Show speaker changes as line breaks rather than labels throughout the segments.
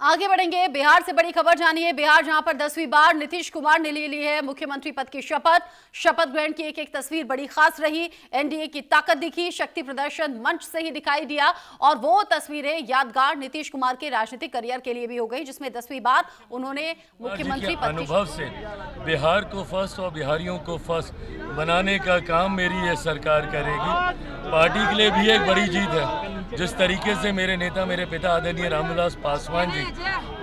आगे बढ़ेंगे। बिहार से बड़ी खबर जानिए। बिहार जहां पर 10वीं बार नीतीश कुमार ने ले ली है मुख्यमंत्री पद की शपथ ग्रहण की एक तस्वीर बड़ी खास रही। एनडीए की ताकत दिखी, शक्ति प्रदर्शन मंच से ही दिखाई दिया और वो तस्वीरें यादगार नीतीश कुमार के राजनीतिक करियर के लिए भी हो गई, जिसमें 10वीं बार उन्होंने मुख्यमंत्री पद की
अनुभव से बिहार को फर्स्ट और बिहारियों को फर्स्ट बनाने का काम मेरी ये सरकार करेगी। पार्टी के लिए भी एक बड़ी जीत है। जिस तरीके से मेरे नेता, मेरे पिता आदरणीय रामविलास पासवान जी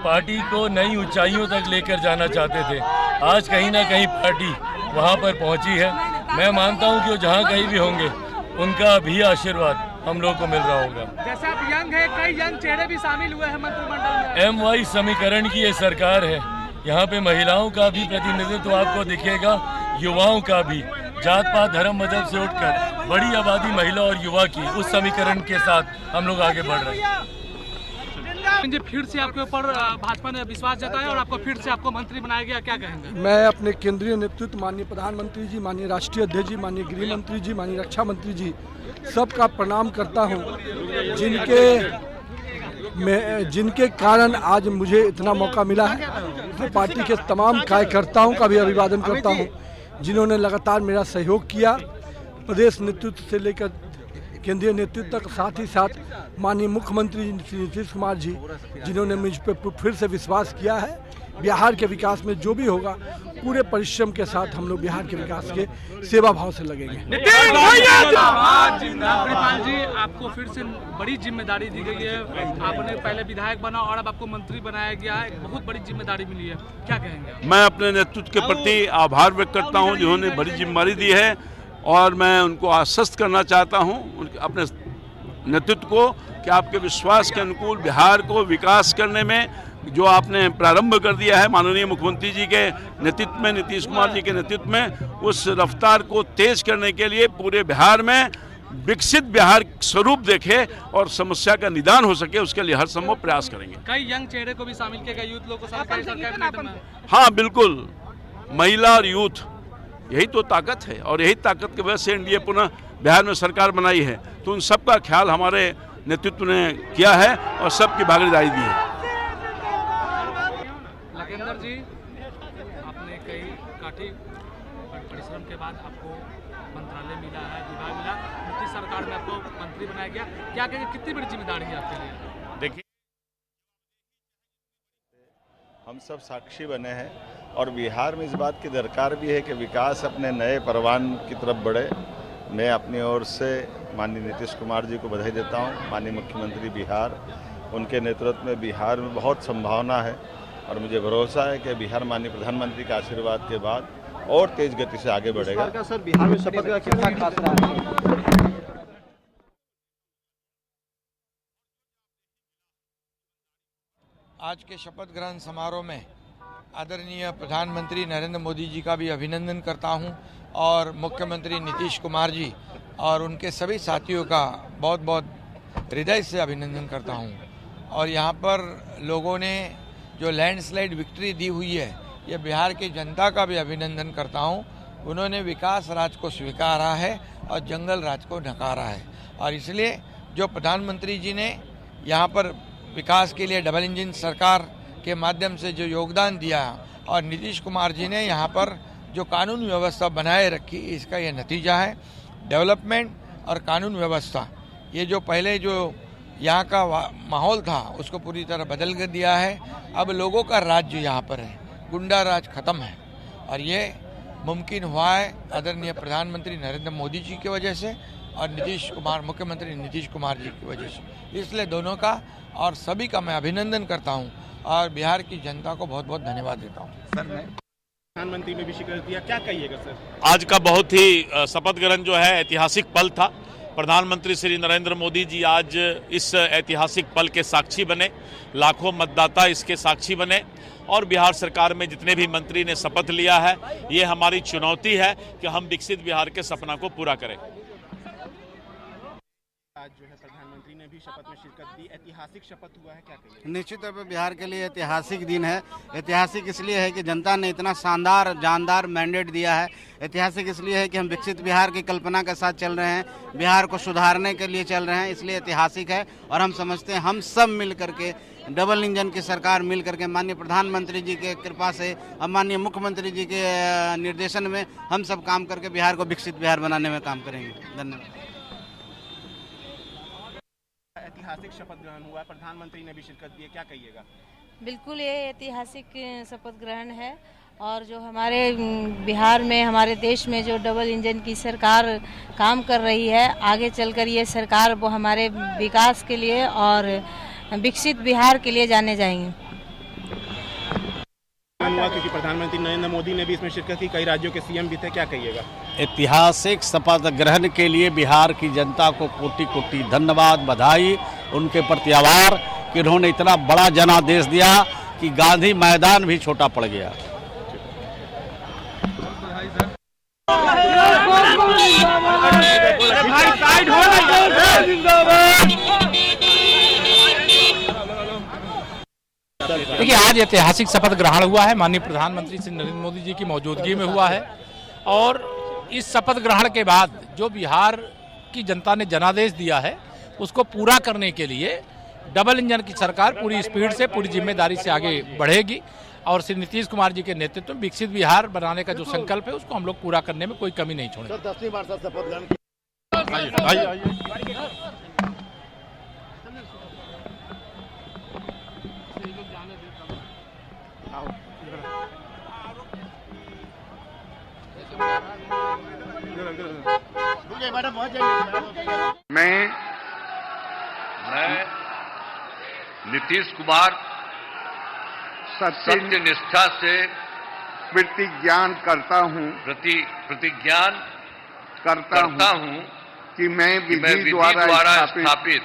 पार्टी को नई ऊंचाइयों तक लेकर जाना चाहते थे, आज कहीं ना कहीं पार्टी वहां पर पहुंची है। मैं मानता हूं कि वो जहां कहीं भी होंगे उनका भी आशीर्वाद हम लोग को मिल रहा होगा।
जैसे आप यंग है, कई यंग चेहरे भी शामिल हुए हैं मंत्रिमंडल में।
MY समीकरण की ये सरकार है। यहाँ पे महिलाओं का भी प्रतिनिधित्व आपको दिखेगा, युवाओं का भी। जात पात धर्म मजहब से उठकर बड़ी आबादी महिला और युवा की, उस समीकरण के साथ हम लोग आगे बढ़ रहे हैं।
फिर से आपके ऊपर भाजपा ने विश्वास जताया और आपको फिर से आपको मंत्री बनाया गया, क्या कहेंगे?
मैं अपने केंद्रीय नेतृत्व, माननीय प्रधानमंत्री जी, माननीय राष्ट्रीय अध्यक्ष जी, माननीय गृह मंत्री जी, माननीय रक्षा मंत्री जी, सबका प्रणाम करता हूं, जिनके कारण आज मुझे इतना मौका मिला है। मैं पार्टी के तमाम कार्यकर्ताओं का भी अभिवादन करता हूं, जिन्होंने लगातार मेरा सहयोग किया, प्रदेश नेतृत्व से लेकर केंद्रीय नेतृत्व तक, साथ ही साथ माननीय मुख्यमंत्री श्री नीतीश कुमार जी, जिन्होंने मुझ पर फिर से विश्वास किया है। बिहार के विकास में जो भी होगा पूरे परिश्रम के साथ हम लोग बिहार के विकास के सेवा भाव से लगेंगे।
प्रिपाल जी, आपको फिर से बड़ी जिम्मेदारी दी गई है। आपने पहले विधायक बना और अब आपको मंत्री बनाया गया है, बहुत बड़ी जिम्मेदारी मिली है, क्या कहेंगे?
मैं अपने नेतृत्व के प्रति आभार व्यक्त करता हूं, जिन्होंने बड़ी जिम्मेदारी दी है, और मैं उनको आश्वस्त करना चाहता हूं अपने नेतृत्व को कि आपके विश्वास के अनुकूल बिहार को विकास करने में जो आपने प्रारंभ कर दिया है माननीय मुख्यमंत्री जी के नेतृत्व में, नीतीश कुमार जी के नेतृत्व में, उस रफ्तार को तेज करने के लिए पूरे बिहार में विकसित बिहार स्वरूप देखे और समस्या का निदान हो सके, उसके लिए हर संभव प्रयास करेंगे।
कई यंग चेहरे को भी शामिल किया गया, यूथ लोग को शामिल।
हाँ बिल्कुल, महिला और यूथ, यही तो ताकत है और यही ताकत की वजह से एनडीए पुनः बिहार में सरकार बनाई है। तो उन सब का ख्याल हमारे नेतृत्व ने किया है और सबकी भागीदारी दी है।
लखेंद्र जी, आपने कई काफी परिश्रम के बाद आपको मंत्रालय मिला है, विभाग मिला, नीतीश सरकार में आपको मंत्री बनाया गया, क्या कहेंगे, कितनी बड़ी जिम्मेदारी है आपके लिए?
देखिए, हम सब साक्षी बने हैं और बिहार में इस बात की दरकार भी है कि विकास अपने नए परवान की तरफ बढ़े। मैं अपनी ओर से माननीय नीतीश कुमार जी को बधाई देता हूं। माननीय मुख्यमंत्री बिहार, उनके नेतृत्व में बिहार में बहुत संभावना है और मुझे भरोसा है कि बिहार माननीय प्रधानमंत्री के आशीर्वाद के बाद और तेज गति से आगे बढ़ेगा।
सर, बिहार में शपथ का कितना खास रहा है?
आज के शपथ ग्रहण समारोह में आदरणीय प्रधानमंत्री नरेंद्र मोदी जी का भी अभिनंदन करता हूं और मुख्यमंत्री नीतीश कुमार जी और उनके सभी साथियों का बहुत बहुत हृदय से अभिनंदन करता हूं। और यहां पर लोगों ने जो लैंडस्लाइड विक्ट्री दी हुई है, ये बिहार की जनता का भी अभिनंदन करता हूं। उन्होंने विकास राज को स्वीकारा है और जंगल राज को नकारा है, और इसलिए जो प्रधानमंत्री जी ने यहाँ पर विकास के लिए डबल इंजन सरकार के माध्यम से जो योगदान दिया और नीतीश कुमार जी ने यहाँ पर जो कानून व्यवस्था बनाए रखी, इसका ये नतीजा है। डेवलपमेंट और कानून व्यवस्था, ये जो पहले जो यहाँ का माहौल था उसको पूरी तरह बदल कर दिया है। अब लोगों का राज्य यहाँ पर है, गुंडा राज खत्म है, और ये मुमकिन हुआ है आदरणीय प्रधानमंत्री नरेंद्र मोदी जी की वजह से और मुख्यमंत्री नीतीश कुमार जी की वजह से। इसलिए दोनों का और सभी का मैं अभिनंदन करता हूं और बिहार की जनता को बहुत बहुत धन्यवाद देता हूं।
प्रधानमंत्री ने भी स्वीकार दिया, क्या कहिएगा सर?
आज का बहुत ही शपथ ग्रहण जो है ऐतिहासिक पल था। प्रधानमंत्री श्री नरेंद्र मोदी जी आज इस ऐतिहासिक पल के साक्षी बने, लाखों मतदाता इसके साक्षी बने, और बिहार सरकार में जितने भी मंत्री ने शपथ लिया है, ये हमारी चुनौती है कि हम विकसित बिहार के सपना को पूरा करें।
आज जो है प्रधानमंत्री ने ने भी शपथ में शिरकत दी, ऐतिहासिक शपथ हुआ है, क्या कहिए?
निश्चित तौर पर बिहार के लिए ऐतिहासिक दिन है। ऐतिहासिक इसलिए है कि जनता ने इतना शानदार जानदार मैंडेट दिया है। ऐतिहासिक इसलिए है कि हम विकसित बिहार की कल्पना के साथ चल रहे हैं, बिहार को सुधारने के लिए चल रहे हैं, इसलिए ऐतिहासिक है। और हम समझते हैं हम सब मिल करके, डबल इंजन की सरकार मिल करके, माननीय प्रधानमंत्री जी के कृपा से और माननीय मुख्यमंत्री जी के निर्देशन में हम सब काम करके बिहार को विकसित बिहार बनाने में काम करेंगे। धन्यवाद।
ऐतिहासिक शपथ ग्रहण हुआ, प्रधानमंत्री ने भी शिरकत दी है, क्या कहिएगा?
बिल्कुल ये ऐतिहासिक शपथ ग्रहण है और जो हमारे बिहार में, हमारे देश में जो डबल इंजन की सरकार काम कर रही है, आगे चलकर ये सरकार वो हमारे विकास के लिए और विकसित बिहार के लिए जाने जाएंगे।
क्योंकि प्रधानमंत्री नरेंद्र मोदी ने भी इसमें शिरकत की, कई राज्यों के सीएम भी थे, क्या कहिएगा?
ऐतिहासिक शपथ ग्रहण के लिए बिहार की जनता को कोटि कोटि धन्यवाद, बधाई, उनके प्रति आभार कि उन्होंने इतना बड़ा जनादेश दिया कि गांधी मैदान भी छोटा पड़ गया।
देखिए, आज ऐतिहासिक शपथ ग्रहण हुआ है, माननीय प्रधानमंत्री श्री नरेंद्र मोदी जी की मौजूदगी में हुआ है। और इस शपथ ग्रहण के बाद जो बिहार की जनता ने जनादेश दिया है उसको पूरा करने के लिए डबल इंजन की सरकार पूरी स्पीड से, पूरी जिम्मेदारी से आगे बढ़ेगी और श्री नीतीश कुमार जी के नेतृत्व में विकसित बिहार बनाने का जो संकल्प है उसको हम लोग पूरा करने में कोई कमी नहीं छोड़ेंगे।
10वीं बार शपथ ग्रहण
मैं नीतीश कुमार सत्य निष्ठा से प्रतिज्ञा करता हूँ कि मैं विधि द्वारा स्थापित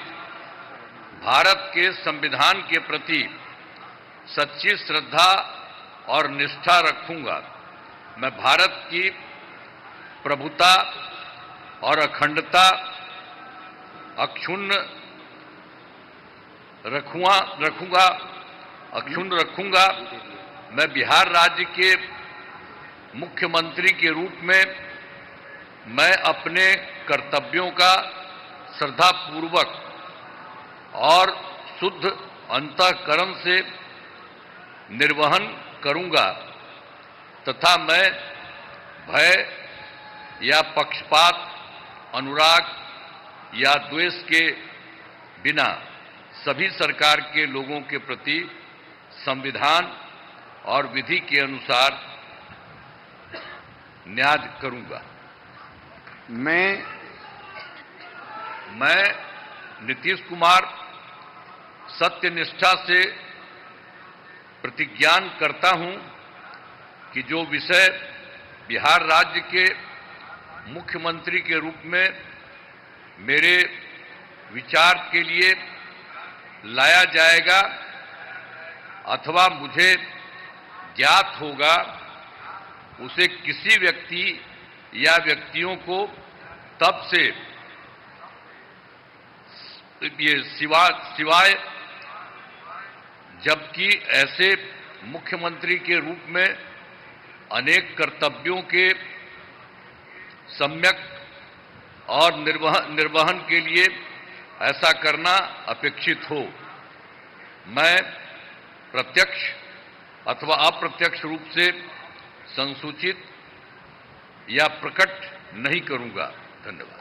भारत के संविधान के प्रति सच्ची श्रद्धा और निष्ठा रखूंगा। मैं भारत की प्रभुता और अखंडता अक्षुण्ण रखूंगा। मैं बिहार राज्य के मुख्यमंत्री के रूप में मैं अपने कर्तव्यों का श्रद्धापूर्वक और शुद्ध अंतःकरण से निर्वहन करूंगा तथा मैं भय या पक्षपात, अनुराग या द्वेष के बिना सभी सरकार के लोगों के प्रति संविधान और विधि के अनुसार न्याय करूंगा। मैं नीतीश कुमार सत्यनिष्ठा से प्रतिज्ञा करता हूं कि जो विषय बिहार राज्य के मुख्यमंत्री के रूप में मेरे विचार के लिए लाया जाएगा अथवा मुझे ज्ञात होगा, उसे किसी व्यक्ति या व्यक्तियों को तब से ये सिवाय जबकि ऐसे मुख्यमंत्री के रूप में अनेक कर्तव्यों के सम्यक और निर्वहन के लिए ऐसा करना अपेक्षित हो, मैं प्रत्यक्ष अथवा अप्रत्यक्ष रूप से संसूचित या प्रकट नहीं करूंगा। धन्यवाद।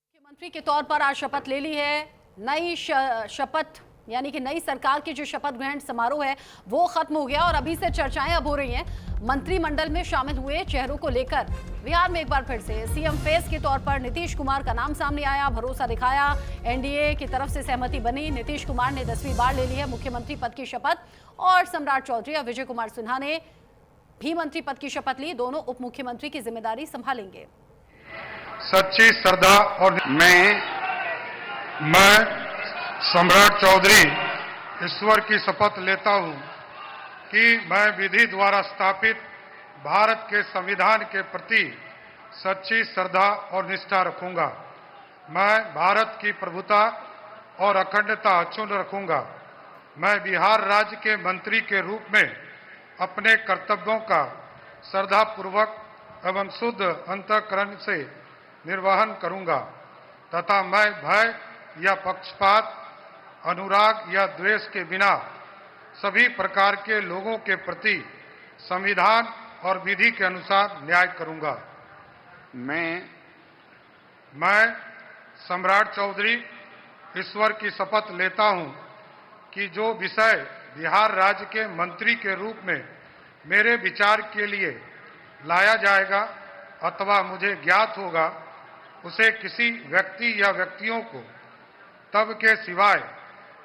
मुख्यमंत्री के तौर पर आज शपथ ले ली है। नई शपथ यानी कि नई सरकार की जो शपथ ग्रहण समारोह है वो खत्म हो गया और अभी से चर्चाएं अब हो रही हैं मंत्रिमंडल में शामिल हुए चेहरों को लेकर। बिहार में एक बार फिर से सीएम फेस के तौर पर नीतीश कुमार का नाम सामने आया, भरोसा दिखाया, एनडीए की तरफ से सहमति बनी। नीतीश कुमार ने 10वीं बार ले ली है मुख्यमंत्री पद की शपथ और सम्राट चौधरी और विजय कुमार सिन्हा ने भी मंत्री पद की शपथ ली। दोनों उप मुख्यमंत्री की जिम्मेदारी संभालेंगे।
सच्ची श्रद्धा और मैं सम्राट चौधरी ईश्वर की शपथ लेता हूं कि मैं विधि द्वारा स्थापित भारत के संविधान के प्रति सच्ची श्रद्धा और निष्ठा रखूंगा। मैं भारत की प्रभुता और अखंडता अक्षुण्ण रखूंगा। मैं बिहार राज्य के मंत्री के रूप में अपने कर्तव्यों का श्रद्धापूर्वक एवं शुद्ध अंतःकरण से निर्वहन करूंगा तथा मैं भय या पक्षपात, अनुराग या द्वेष के बिना सभी प्रकार के लोगों के प्रति संविधान और विधि के अनुसार न्याय करूंगा। मैं सम्राट चौधरी ईश्वर की शपथ लेता हूं कि जो विषय बिहार राज्य के मंत्री के रूप में मेरे विचार के लिए लाया जाएगा अथवा मुझे ज्ञात होगा, उसे किसी व्यक्ति या व्यक्तियों को तब के सिवाय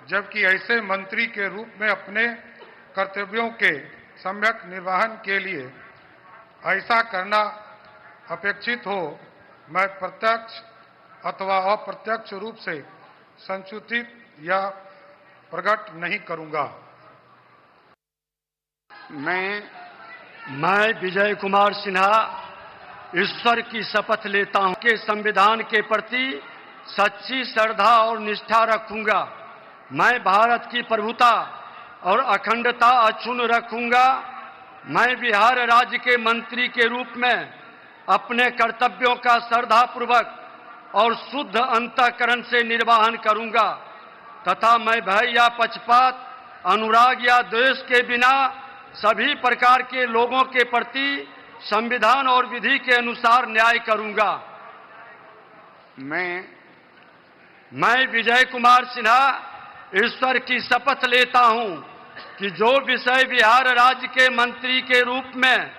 जबकि ऐसे मंत्री के रूप में अपने कर्तव्यों के सम्यक निर्वहन के लिए ऐसा करना अपेक्षित हो, मैं प्रत्यक्ष अथवा अप्रत्यक्ष रूप से संसूचित या प्रकट नहीं करूंगा।
मैं विजय कुमार सिन्हा ईश्वर की शपथ लेता हूं कि संविधान के प्रति सच्ची श्रद्धा और निष्ठा रखूंगा। मैं भारत की प्रभुता और अखंडता अक्षुण्ण रखूंगा। मैं बिहार राज्य के मंत्री के रूप में अपने कर्तव्यों का श्रद्धापूर्वक और शुद्ध अंतःकरण से निर्वहन करूंगा तथा मैं भय या पक्षपात, अनुराग या द्वेष के बिना सभी प्रकार के लोगों के प्रति संविधान और विधि के अनुसार न्याय करूंगा। मैं विजय कुमार सिन्हा ईश्वर की शपथ लेता हूं कि जो विषय बिहार राज्य के मंत्री के रूप में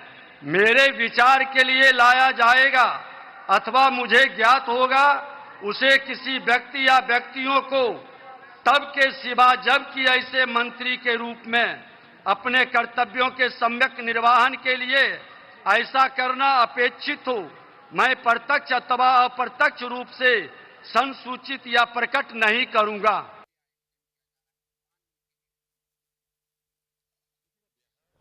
मेरे विचार के लिए लाया जाएगा अथवा मुझे ज्ञात होगा, उसे किसी व्यक्ति या व्यक्तियों को तब के सिवा जबकि ऐसे मंत्री के रूप में अपने कर्तव्यों के सम्यक निर्वहन के लिए ऐसा करना अपेक्षित हो, मैं प्रत्यक्ष अथवा अप्रत्यक्ष रूप से संसूचित या प्रकट नहीं करूंगा।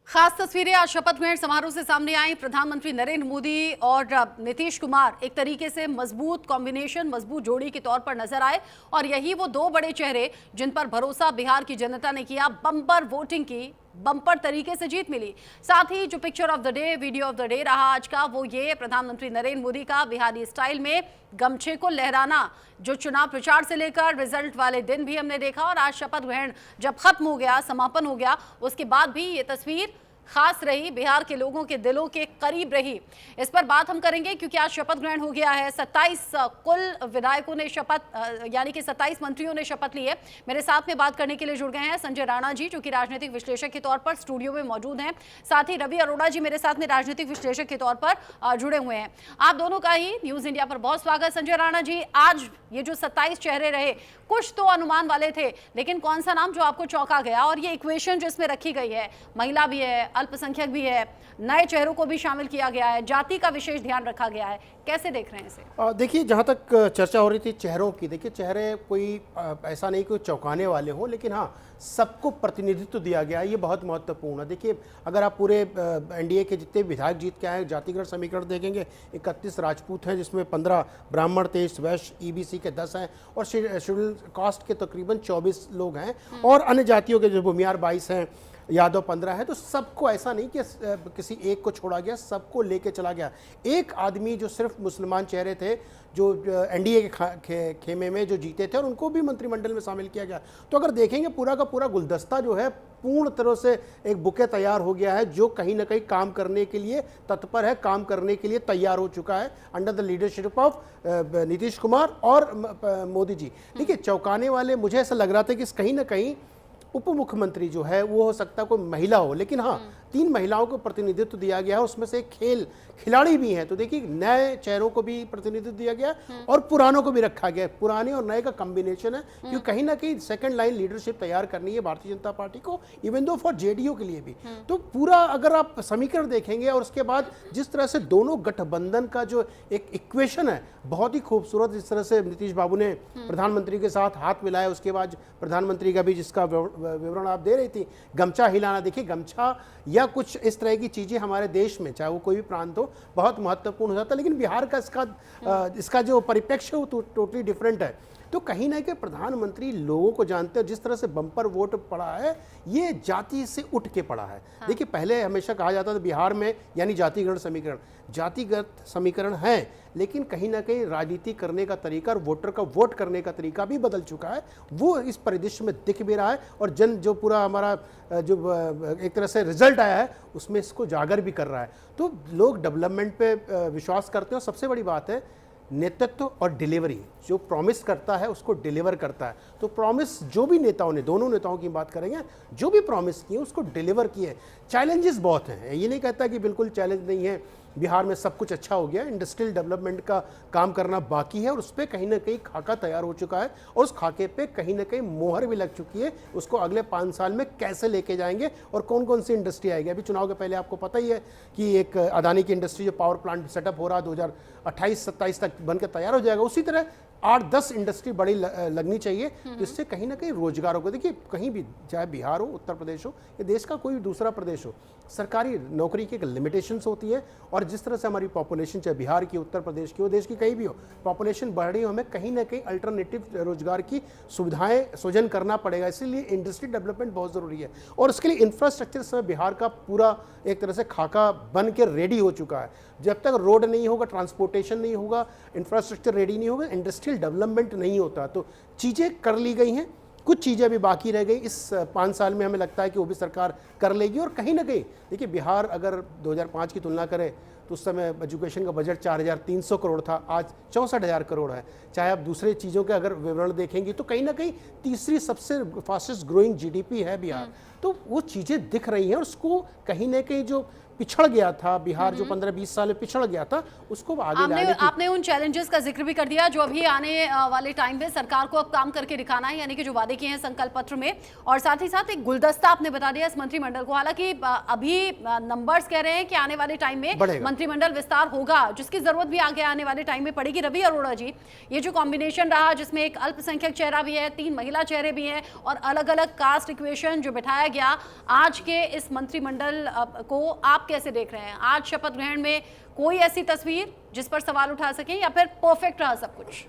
खास तस्वीरें आज शपथ ग्रहण समारोह से सामने आई। प्रधानमंत्री नरेंद्र मोदी और नीतीश कुमार एक तरीके से मजबूत कॉम्बिनेशन, मजबूत जोड़ी के तौर पर नजर आए और यही वो दो बड़े चेहरे जिन पर भरोसा बिहार की जनता ने किया। बम्पर वोटिंग की, बम्पर तरीके से जीत मिली। साथ ही जो picture of the day, video of the day रहा आज का, वो ये प्रधानमंत्री नरेंद्र मोदी का बिहारी स्टाइल में गमछे को लहराना, जो चुनाव प्रचार से लेकर रिजल्ट वाले दिन भी हमने देखा और आज शपथ ग्रहण जब खत्म हो गया, समापन हो गया, उसके बाद भी ये तस्वीर खास रही, बिहार के लोगों के दिलों के करीब रही। इस पर बात हम करेंगे क्योंकि आज शपथ ग्रहण हो गया है। 27 कुल विधायकों ने शपथ यानी कि 27 मंत्रियों ने शपथ ली है। मेरे साथ में बात करने के लिए जुड़ गए हैं संजय राणा जी, जो कि राजनीतिक विश्लेषक के तौर पर स्टूडियो में मौजूद हैं। साथ ही रवि अरोड़ा जी मेरे साथ में राजनीतिक विश्लेषक के तौर पर जुड़े हुए हैं। आप दोनों का ही न्यूज इंडिया पर बहुत स्वागत। संजय राणा जी, आज ये जो 27 चेहरे रहे, कुछ तो अनुमान वाले थे, लेकिन कौन सा नाम जो आपको चौंका गया? और ये इक्वेशन जिसमें रखी गई है, महिला भी है, अल्पसंख्यक भी है, नए चेहरों को भी शामिल किया गया है, जाति का विशेष ध्यान रखा गया है, कैसे देख रहे हैं इसे?
देखिए, जहाँ तक चर्चा हो रही थी चेहरों की, देखिए चेहरे कोई ऐसा नहीं कोई चौंकाने वाले हों, लेकिन हाँ सबको प्रतिनिधित्व दिया गया है, ये बहुत महत्वपूर्ण है। देखिए, अगर आप पूरे एनडीए के जितने विधायक जीत के आए जातिगत समीकरण देखेंगे, 31 राजपूत हैं जिसमें 15 ब्राह्मण, 23 वैश्य, ईबीसी के 10 हैं और शेड्यूल कास्ट के तकरीबन 24 लोग हैं और अन्य जातियों के जो भूमियार 22 हैं, यादव 15 है। तो सबको ऐसा नहीं कि किसी एक को छोड़ा गया, सबको लेके चला गया। एक आदमी जो सिर्फ मुसलमान चेहरे थे जो एनडीए के खेमे में जो जीते थे और उनको भी मंत्रिमंडल में शामिल किया गया। तो अगर देखेंगे पूरा का पूरा गुलदस्ता जो है पूर्ण तरह से एक बुके तैयार हो गया है, जो कहीं ना कहीं काम करने के लिए तत्पर है, काम करने के लिए तैयार हो चुका है under the leadership of Nitish Kumar और मोदी जी। देखिए, चौंकाने वाले मुझे ऐसा लग रहा था कि कहीं ना कहीं उप मुख्यमंत्री जो है वो हो सकता है कोई महिला हो, लेकिन हाँ 3 महिलाओं को प्रतिनिधित्व दिया गया है, उसमें से एक खिलाड़ी भी हैं। तो देखिए, नए चेहरों को भी प्रतिनिधित्व दिया गया और पुरानों को भी रखा गया। पुराने और नए का कॉम्बिनेशन है, क्योंकि कहीं ना कहीं सेकंड लाइन लीडरशिप तैयार करनी है भारतीय जनता पार्टी को, इवन दो फॉर जेडीयू के लिए भी। तो पूरा अगर आप समीकरण देखेंगे और उसके बाद जिस तरह से दोनों गठबंधन का जो एक इक्वेशन है बहुत ही खूबसूरत, जिस तरह से नीतीश बाबू ने प्रधानमंत्री के साथ हाथ मिलाया, उसके बाद प्रधानमंत्री का भी जिसका विवरण आप दे रही थी, गमछा हिलाना, देखिए गमछा या कुछ इस तरह की चीज़ें हमारे देश में, चाहे वो कोई भी प्रांत हो, बहुत महत्वपूर्ण हो जाता है। लेकिन बिहार का इसका जो परिप्रेक्ष्य है वो टोटली डिफरेंट है। तो कहीं ना कहीं प्रधानमंत्री लोगों को जानते हैं, जिस तरह से बम्पर वोट पड़ा है ये जाति से उठ के पड़ा है। हाँ। देखिए पहले हमेशा कहा जाता था बिहार में यानी जातिगत समीकरण है, लेकिन कहीं ना कहीं राजनीति करने का तरीका और वोटर का वोट करने का तरीका भी बदल चुका है। वो इस परिदृश्य में दिख भी रहा है और जो पूरा हमारा जो एक तरह से रिजल्ट आया है उसमें इसको जागर भी कर रहा है। तो लोग डेवलपमेंट पे विश्वास करते हैं और सबसे बड़ी बात है नेतृत्व और डिलीवरी, जो प्रॉमिस करता है उसको डिलीवर करता है। तो प्रॉमिस जो भी नेताओं ने, दोनों नेताओं की बात करेंगे, जो भी प्रॉमिस किए उसको डिलीवर किए। चैलेंजेस बहुत हैं, ये नहीं कहता कि बिल्कुल चैलेंज नहीं है, बिहार में सब कुछ अच्छा हो गया, इंडस्ट्रियल डेवलपमेंट का काम करना बाकी है और उस पर कहीं ना कहीं खाका तैयार हो चुका है और उस खाके पे कहीं ना कहीं मोहर भी लग चुकी है। उसको अगले 5 साल में कैसे लेके जाएंगे और कौन कौन सी इंडस्ट्री आएगी। अभी चुनाव के पहले आपको पता ही है कि एक अदानी की इंडस्ट्री जो पावर प्लांट सेटअप हो रहा है 2028-27 तक बनकर तैयार हो जाएगा। उसी तरह 8-10 इंडस्ट्री बड़ी लगनी चाहिए, जिससे कहीं ना कहीं रोजगार होगा। देखिए कहीं भी, चाहे बिहार हो, उत्तर प्रदेश हो या देश का कोई दूसरा प्रदेश हो, सरकारी नौकरी की एक लिमिटेशंस होती है और जिस तरह से हमारी पॉपुलेशन, चाहे बिहार की, उत्तर प्रदेश की हो, देश की कहीं भी हो, पॉपुलेशन बढ़ रही हो, हमें कहीं ना कहीं अल्टरनेटिव रोजगार की सुविधाएं सृजन करना पड़ेगा। इसीलिए इंडस्ट्री डेवलपमेंट बहुत ज़रूरी है और उसके लिए इंफ्रास्ट्रक्चर इस समय बिहार का पूरा एक तरह से खाका बन के रेडी हो चुका है। जब तक रोड नहीं होगा, ट्रांसपोर्टेशन नहीं होगा, इंफ्रास्ट्रक्चर रेडी नहीं होगा, इंडस्ट्रियल डेवलपमेंट नहीं होता। तो चीज़ें कर ली गई हैं, कुछ चीज़ें अभी बाकी रह गई। इस 5 साल में हमें लगता है कि वो भी सरकार कर लेगी। और कहीं ना कहीं देखिए बिहार अगर 2005 की तुलना करें तो उस समय एजुकेशन का बजट 4,300 करोड़ था, आज 64,000 करोड़ है। चाहे आप दूसरे चीज़ों के अगर विवरण देखेंगे तो कहीं ना कहीं तीसरी सबसे फास्टेस्ट ग्रोइंग GDP है बिहार। तो वो चीज़ें दिख रही हैं और उसको कहीं ना कहीं जो पिछड़ गया था बिहार, जो 15-20 साल में पिछड़ गया था, उसको आगे लाने की।
आपने उन चैलेंजेस का जिक्र भी कर दिया जो अभी आने वाले टाइम में सरकार को अब काम करके दिखाना है, यानी कि जो वादे किए हैं संकल्प पत्र में, और साथ ही साथ एक गुलदस्ता आपने बता दिया इस मंत्रिमंडल को। हालांकि अभी नंबर्स कह रहे हैं कि आने वाले टाइम में मंत्रिमंडल विस्तार होगा, जिसकी जरूरत भी आगे आने वाले टाइम में पड़ेगी। रवि अरोड़ा जी, ये जो कॉम्बिनेशन रहा जिसमें एक अल्पसंख्यक चेहरा भी है, 3 महिला चेहरे भी हैं और अलग अलग कास्ट इक्वेशन जो बिठाया गया, आज के इस मंत्रिमंडल को आप कैसे देख रहे हैं? आज शपथ ग्रहण में कोई ऐसी तस्वीर जिस पर सवाल उठा सकें या फिर परफेक्ट रहा सब कुछ?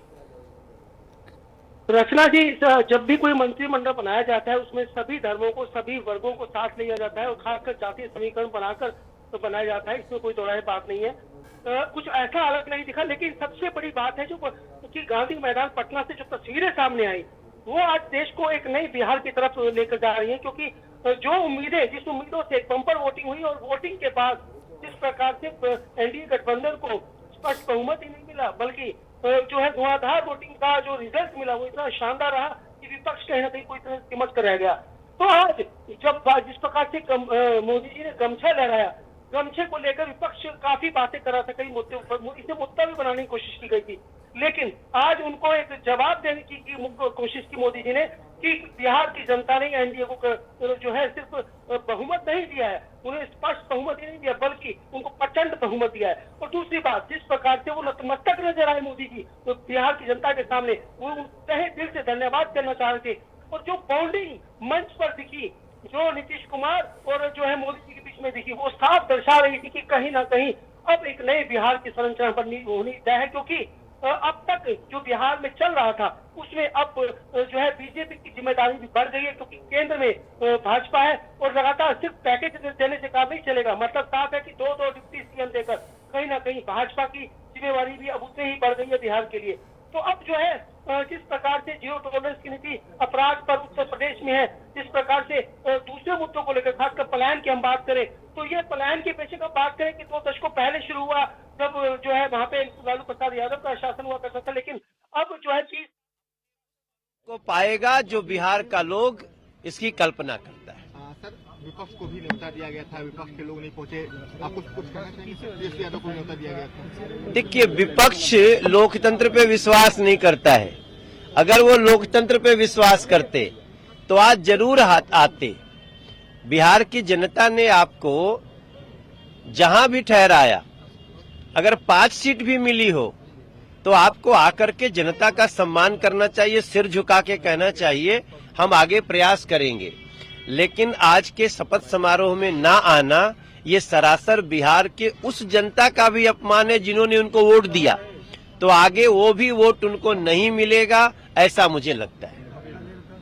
रचना जी, जब भी कोई मंत्रिमंडल बनाया जाता है उसमें सभी धर्मों को, सभी वर्गों को साथ लिया जाता है और खासकर जातीय समीकरण बनाकर तो बनाया जाता है, इसमें कोई दोहराए बात नहीं है। कुछ ऐसा अलग नहीं दिखा, लेकिन सबसे बड़ी बात है जो कि गांधी मैदान पटना से जो तस्वीरें सामने आई वो आज देश को एक नई बिहार की तरफ लेकर जा रही है। क्योंकि जो उम्मीदें, जिस उम्मीदों से बम्पर वोटिंग हुई और वोटिंग के बाद जिस प्रकार से एनडीए गठबंधन को स्पष्ट बहुमत ही नहीं मिला, बल्कि जो है धुआंधार वोटिंग का जो रिजल्ट मिला वो इतना शानदार रहा कि विपक्ष कहीं ना कहीं कोई तरह सिमट कर रह गया। तो आज जब जिस प्रकार से मोदी जी ने गमछा लहराया, गमछे को लेकर विपक्ष काफी बातें कर रहा था, कई मुद्दे पर इसे मुद्दा भी बनाने की कोशिश की गई थी, लेकिन आज उनको एक जवाब देने की कोशिश की मोदी जी ने कि बिहार की जनता ने एनडीए को जो है सिर्फ बहुमत नहीं दिया है, उन्हें स्पष्ट बहुमत ही नहीं दिया बल्कि उनको प्रचंड बहुमत दिया है। और दूसरी बात, जिस प्रकार से वो नतमस्तक नजर आए मोदी जी तो बिहार की जनता के सामने, वो तहे दिल से धन्यवाद करना चाह रहे थे। और जो बॉन्डिंग मंच पर दिखी, जो नीतीश कुमार और जो है मोदी जी के बीच में दिखी, वो साफ दर्शा रही थी कि कहीं ना कहीं अब एक नए बिहार की संरचना बननी होनी तय है। क्योंकि अब तक जो बिहार में चल रहा था उसमें अब जो है बीजेपी की जिम्मेदारी भी बढ़ गई है, क्योंकि केंद्र में भाजपा है और लगातार सिर्फ पैकेज देने से काम नहीं चलेगा। मतलब साफ है कि 2-2 डिप्टी सीएम देकर कहीं ना कहीं भाजपा की जिम्मेवारी भी अब उतनी ही बढ़ गई है बिहार के लिए। तो अब जो है जिस प्रकार से जीरो टॉलरेंस की नीति अपराध पर उत्तर प्रदेश में है, जिस प्रकार से दूसरे मुद्दों को लेकर खासकर पलायन की हम बात करें तो ये पलायन के पेशे का बात करें कि 2 दशकों पहले शुरू हुआ जब जो है वहाँ पे लालू प्रसाद यादव का शासन हुआ करता था, लेकिन अब जो है चीज
को पाएगा जो बिहार का लोग इसकी कल्पना करता है।
सर, विपक्ष को भी न्योता दिया गया था, विपक्ष के लोग नहीं पहुंचे, आप कुछ कहना चाहेंगे? तेजस्वी यादव को न्योता दिया गया था।
देखिए, विपक्ष लोकतंत्र पे विश्वास नहीं करता है। अगर वो लोकतंत्र पे विश्वास करते तो आज जरूर आते। बिहार की जनता ने आपको जहां भी ठहराया, अगर 5 सीट भी मिली हो तो आपको आकर के जनता का सम्मान करना चाहिए, सिर झुका के कहना चाहिए हम आगे प्रयास करेंगे। लेकिन आज के शपथ समारोह में ना आना ये सरासर बिहार के उस जनता का भी अपमान है जिन्होंने उनको वोट दिया। तो आगे वो भी वोट उनको नहीं मिलेगा, ऐसा मुझे लगता है।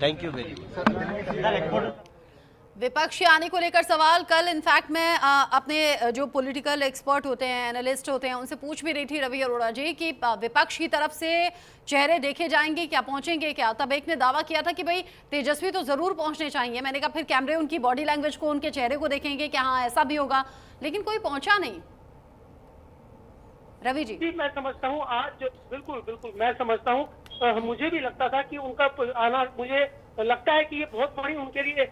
Thank you very much.
विपक्ष के आने को लेकर सवाल कल इनफैक्ट मैं अपने जो पॉलिटिकल एक्सपर्ट होते हैं, एनालिस्ट होते हैं, उनसे पूछ भी रही थी रवि अरोड़ा जी कि विपक्ष की तरफ से चेहरे देखे जाएंगे क्या, पहुंचेंगे क्या? तब एक ने दावा किया था कि भाई तेजस्वी तो जरूर पहुंचने चाहिए। मैंने कहा फिर कैमरे उनकी बॉडी लैंग्वेज को, उनके चेहरे को देखेंगे क्या हाँ ऐसा भी होगा, लेकिन कोई पहुंचा नहीं। रवि जी
मैं समझता हूँ आज बिल्कुल मैं समझता हूँ, मुझे भी लगता था कि उनका आना, मुझे लगता है कि ये बहुत बड़ी उनके लिए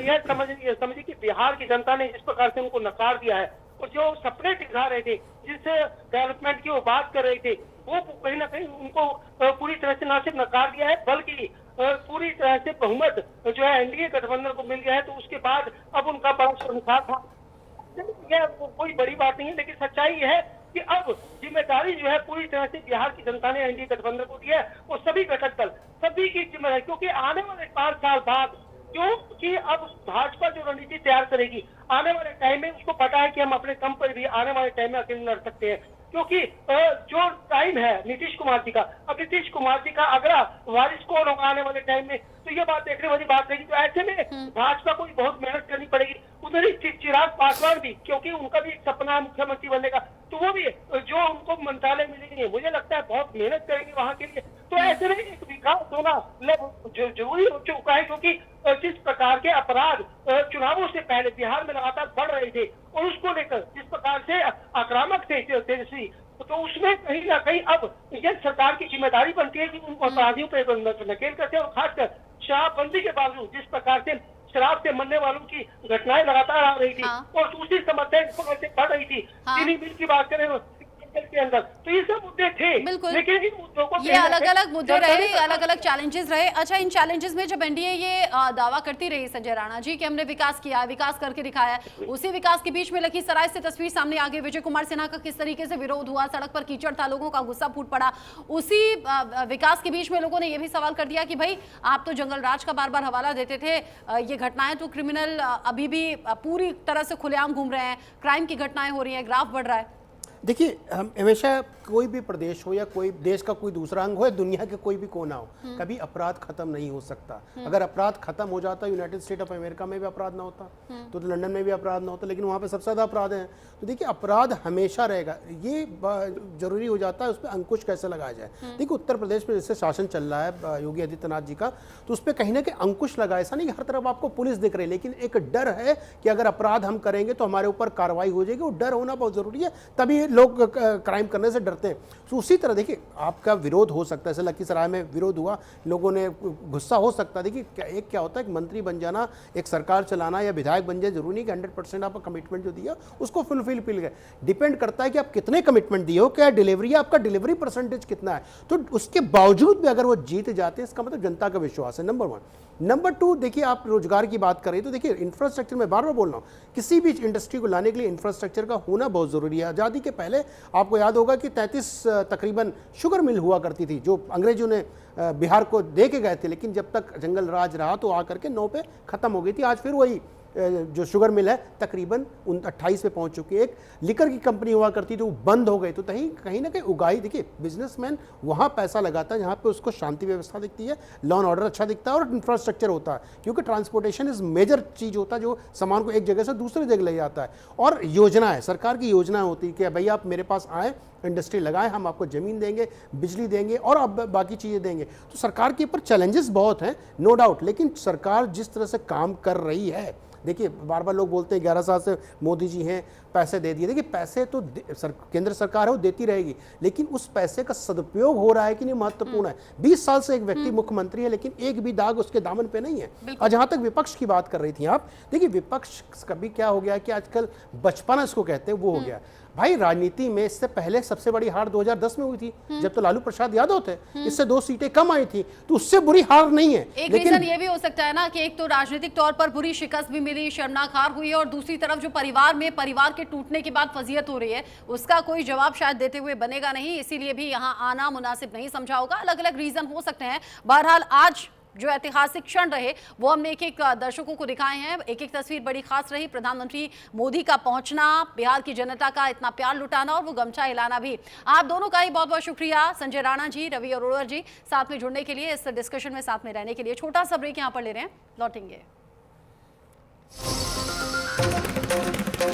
यह समझिए कि बिहार की जनता ने जिस प्रकार से उनको नकार दिया है और जो सपने दिखा रहे थे, जिस डेवलपमेंट की वो बात कर रहे थे, वो कहीं ना कहीं उनको पूरी तरह से न सिर्फ नकार दिया है बल्कि पूरी तरह से बहुमत जो है एनडीए गठबंधन को मिल गया है। तो उसके बाद अब उनका बड़ा शर्मसार था, यह कोई बड़ी बात नहीं है, लेकिन सच्चाई ये है कि अब जिम्मेदारी जो है पूरी तरह से बिहार की जनता ने एनडीए गठबंधन को दिया है। वो सभी घटक दल, सभी की जिम्मेदारी, क्योंकि आने वाले 5 साल बाद, क्योंकि अब भाजपा जो रणनीति तैयार करेगी आने वाले टाइम में, उसको पता है कि हम अपने दम पर भी आने वाले टाइम में अकेले लड़ सकते हैं, क्योंकि जो टाइम है नीतीश कुमार जी का, अब नीतीश कुमार जी का अगला वारिस कौन होगा आने वाले टाइम में, तो ये बात देखने वाली बात रहेगी। तो ऐसे में भाजपा को बहुत मेहनत करनी पड़ेगी। उधर ही चिराग पासवान भी, क्योंकि उनका भी एक सपना है मुख्यमंत्री बनने का, तो वो भी जो उनको मंत्रालय मिलेंगे, मुझे लगता है बहुत मेहनत करेंगे वहां के लिए। तो ऐसे में एक विकास होना जरूरी हो चुका है, क्योंकि जिस प्रकार के अपराध चुनावों से पहले बिहार में लगातार बढ़ रहे थे और उसको लेकर जिस प्रकार से आक्रामक थे तेजस्वी, तो उसमें कहीं ना कहीं अब यह सरकार की जिम्मेदारी बनती है कि उन अपराधियों पर नकेल करते हैं। और खासकर शराबबंदी के बावजूद जिस प्रकार से शराब से मरने वालों की घटनाएं लगातार आ रही थी और दूसरी समस्या इस प्रकार से बढ़ रही थी, चीनी मिल की बात करें के अंदर, तो ये सब मुद्दे थे, लेकिन इन मुद्दों को,
ये अलग अलग मुद्दे रहे, अलग अलग चैलेंजेस रहे। अच्छा, इन चैलेंजेस में जब एनडीए ये दावा करती रही संजय राणा जी कि हमने विकास किया, विकास करके दिखाया, उसी विकास के बीच में लखीसराय से तस्वीर सामने आ गई, विजय कुमार सिन्हा का किस तरीके से विरोध हुआ, सड़क पर कीचड़ था, लोगों का गुस्सा फूट पड़ा। उसी विकास के बीच में लोगों ने यह भी सवाल कर दिया कि भाई आप तो जंगल राज का बार बार हवाला देते थे, ये घटनाएं तो क्रिमिनल अभी भी पूरी तरह से खुलेआम घूम रहे हैं, क्राइम की घटनाएं हो रही हैं, ग्राफ बढ़ रहा है।
देखिए, हम हमेशा कोई भी प्रदेश हो या कोई देश का कोई दूसरा अंग हो या दुनिया के कोई भी कोना हो, कभी अपराध खत्म नहीं हो सकता। अगर अपराध खत्म हो जाता, यूनाइटेड स्टेट ऑफ अमेरिका में भी अपराध ना होता, तो लंदन में भी अपराध ना होता, लेकिन वहाँ पे सबसे ज़्यादा अपराध हैं। तो देखिए, अपराध हमेशा रहेगा, ये जरूरी हो जाता है उस पर अंकुश कैसे लगाया जाए। देखिए, उत्तर प्रदेश में जैसे शासन चल रहा है योगी आदित्यनाथ जी का, तो उस पर कहीं ना कहीं अंकुश लगा। ऐसा नहीं कि हर तरफ आपको पुलिस दिख रही है, लेकिन एक डर है कि अगर अपराध हम करेंगे तो हमारे ऊपर कार्रवाई हो जाएगी। वो डर होना बहुत जरूरी है, तभी लोग क्राइम करने से डरते हैं। तो उसी तरह देखिए, आपका विरोध हो सकता है, जैसे लखीसराय में विरोध हुआ, लोगों ने गुस्सा हो सकता है। देखिए, क्या होता है कि मंत्री बन जाना, एक सरकार चलाना या विधायक बन जाए, जरूरी नहीं कि 100% आप कमिटमेंट जो दिया उसको फुलफिल गए। डिपेंड करता है कि आप कितने कमिटमेंट दिए हो, क्या डिलीवरी है, आपका डिलीवरी परसेंटेज कितना है। तो उसके बावजूद भी अगर वो जीत जाते हैं, इसका मतलब जनता का विश्वास है, नंबर 1। नंबर 2, देखिए, आप रोजगार की बात करें तो देखिए, इंफ्रास्ट्रक्चर में बार बार बोल रहा हूँ, किसी भी इंडस्ट्री को लाने के लिए इंफ्रास्ट्रक्चर का होना बहुत जरूरी है। आज़ादी के पहले आपको याद होगा कि 33 तकरीबन शुगर मिल हुआ करती थी, जो अंग्रेजों ने बिहार को दे के गए थे, लेकिन जब तक जंगल राज रहा तो आकर के 9 पे खत्म हो गई थी। आज फिर वही जो शुगर मिल है तकरीबन 28 पे पहुंच चुकी है। एक लिकर की कंपनी हुआ करती थी, वो बंद हो गई। तो कहीं ना कहीं उगाही, देखिए, बिजनेसमैन वहाँ पैसा लगाता है जहाँ पे उसको शांति व्यवस्था दिखती है, लॉ एंड ऑर्डर अच्छा दिखता है और इंफ्रास्ट्रक्चर होता है, क्योंकि ट्रांसपोर्टेशन इज मेजर चीज़ होता है जो सामान को एक जगह से दूसरी जगह ले जाता है। और योजना है, सरकार की योजना होती है कि भाई आप मेरे पास आए, इंडस्ट्री लगाएं, हम आपको ज़मीन देंगे, बिजली देंगे और अब बाकी चीज़ें देंगे। तो सरकार के ऊपर चैलेंजेस बहुत हैं, नो डाउट, लेकिन सरकार जिस तरह से काम कर रही है, देखिए, बार बार लोग बोलते हैं 11 साल से मोदी जी हैं, पैसे दे दिए। देखिए, पैसे तो केंद्र सरकार है, वो देती रहेगी, लेकिन उस पैसे का सदुपयोग हो रहा है कि नहीं, महत्वपूर्ण है। 20 साल से एक व्यक्ति मुख्यमंत्री है, लेकिन एक भी दाग उसके दामन पे नहीं है। और जहां तक विपक्ष की बात कर रही थी आप, देखिए, विपक्ष कभी क्या हो गया कि आजकल बचपना इसको कहते हैं, वो हो गया। भाई, राजनीति में इससे पहले सबसे बड़ी हार 2010 में हुई थी, जब तो लालू प्रसाद यादव थे, इससे 2 सीटें कम आई थी, तो उससे बुरी हार नहीं है।
एक रीजन ये भी हो सकता है ना कि एक तो राजनीतिक तौर पर बुरी शिकस्त भी मिली, शर्मनाक हार हुई है, और दूसरी तरफ जो परिवार के टूटने के बाद फजीयत हो रही है, उसका कोई जवाब शायद देते हुए बनेगा नहीं, इसीलिए भी यहाँ आना मुनासिब नहीं समझा होगा। अलग अलग रीजन हो सकते हैं। बहरहाल आज जो ऐतिहासिक क्षण रहे वो हमने एक एक दर्शकों को दिखाए हैं। एक एक तस्वीर बड़ी खास रही। प्रधानमंत्री मोदी का पहुंचना, बिहार की जनता का इतना प्यार लुटाना और वो गमछा हिलाना भी। आप दोनों का ही बहुत बहुत शुक्रिया, संजय राणा जी, रवि अरोड़ा जी, साथ में जुड़ने के लिए, इस डिस्कशन में साथ में रहने के लिए। छोटा सा ब्रेक यहाँ पर ले रहे हैं, लौटेंगे।